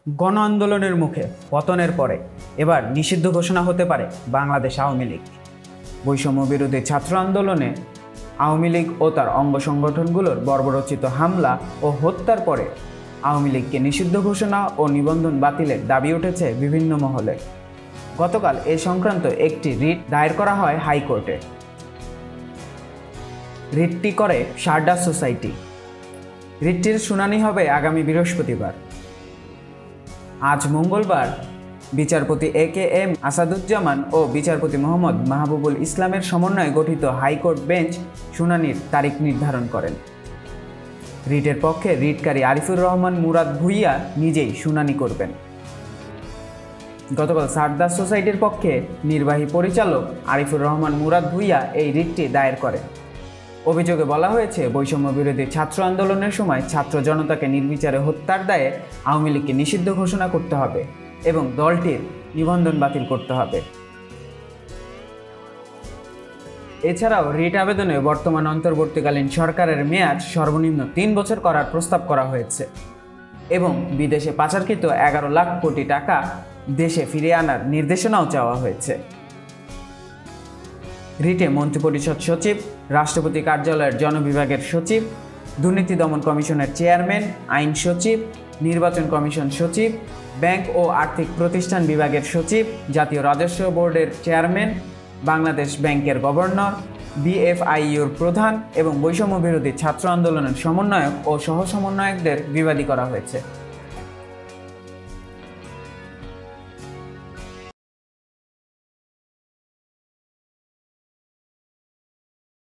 গণ আন্দোলনের মুখে পতনের পরে এবার নিষিদ্ধ ঘোষণা হতে পারে বাংলাদেশ আওয়ামী লীগ। বৈষম্য বিরোধী ছাত্র আন্দোলনে আওয়ামী লীগ ও তার অঙ্গ সংগঠনগুলোর বর্বরোচিত হামলা ও হত্যার পরে আওয়ামী লীগকে নিষিদ্ধ ঘোষণা ও নিবন্ধন বাতিলের দাবি উঠেছে বিভিন্ন মহলে। গতকাল এ সংক্রান্ত একটি রিট দায়ের করা হয় হাইকোর্টে। রিটটি করে শারদা সোসাইটি। রিটটির শুনানি হবে আগামী বৃহস্পতিবার। আজ মঙ্গলবার বিচারপতি এ.কে.এম. আসাদুজ্জামান ও বিচারপতি মোহাম্মদ মাহবুবুল ইসলামের সমন্বয়ে গঠিত হাইকোর্ট বেঞ্চ শুনানির তারিখ নির্ধারণ করেন। রিটের পক্ষে রিটকারী আরিফুর রহমান মুরাদ ভূঁইয়া নিজেই শুনানি করবেন। গতকাল শারদা সোসাইটির পক্ষে নির্বাহী পরিচালক আরিফুর রহমান মুরাদ ভূঁইয়া এই রিটটি দায়ের করেন। অভিযোগে বলা হয়েছে, বৈষম্য বিরোধী ছাত্র আন্দোলনের সময় ছাত্র জনতাকে নির্বিচারে হত্যার দায়ে আওয়ামী লীগকে নিষিদ্ধ ঘোষণা করতে হবে এবং দলটির নিবন্ধন বাতিল করতে হবে। এছাড়াও রিট আবেদনে বর্তমান অন্তর্বর্তীকালীন সরকারের মেয়াদ সর্বনিম্ন 3 বছর করার প্রস্তাব করা হয়েছে এবং বিদেশে পাচারকৃত 11 লাখ কোটি টাকা দেশে ফিরিয়ে আনার নির্দেশনাও চাওয়া হয়েছে। রিটে মন্ত্রিপরিষদ সচিব, রাষ্ট্রপতি কার্যালয়ের জনবিভাগের সচিব, দুর্নীতি দমন কমিশনের চেয়ারম্যান, আইন সচিব, নির্বাচন কমিশন সচিব, ব্যাংক ও আর্থিক প্রতিষ্ঠান বিভাগের সচিব, জাতীয় রাজস্ব বোর্ডের চেয়ারম্যান, বাংলাদেশ ব্যাংকের গভর্নর, বিএফআইইউর প্রধান এবং বৈষম্য বিরোধী ছাত্র আন্দোলনের সমন্বয়ক ও সহ সমন্বয়কদের বিবাদী করা হয়েছে।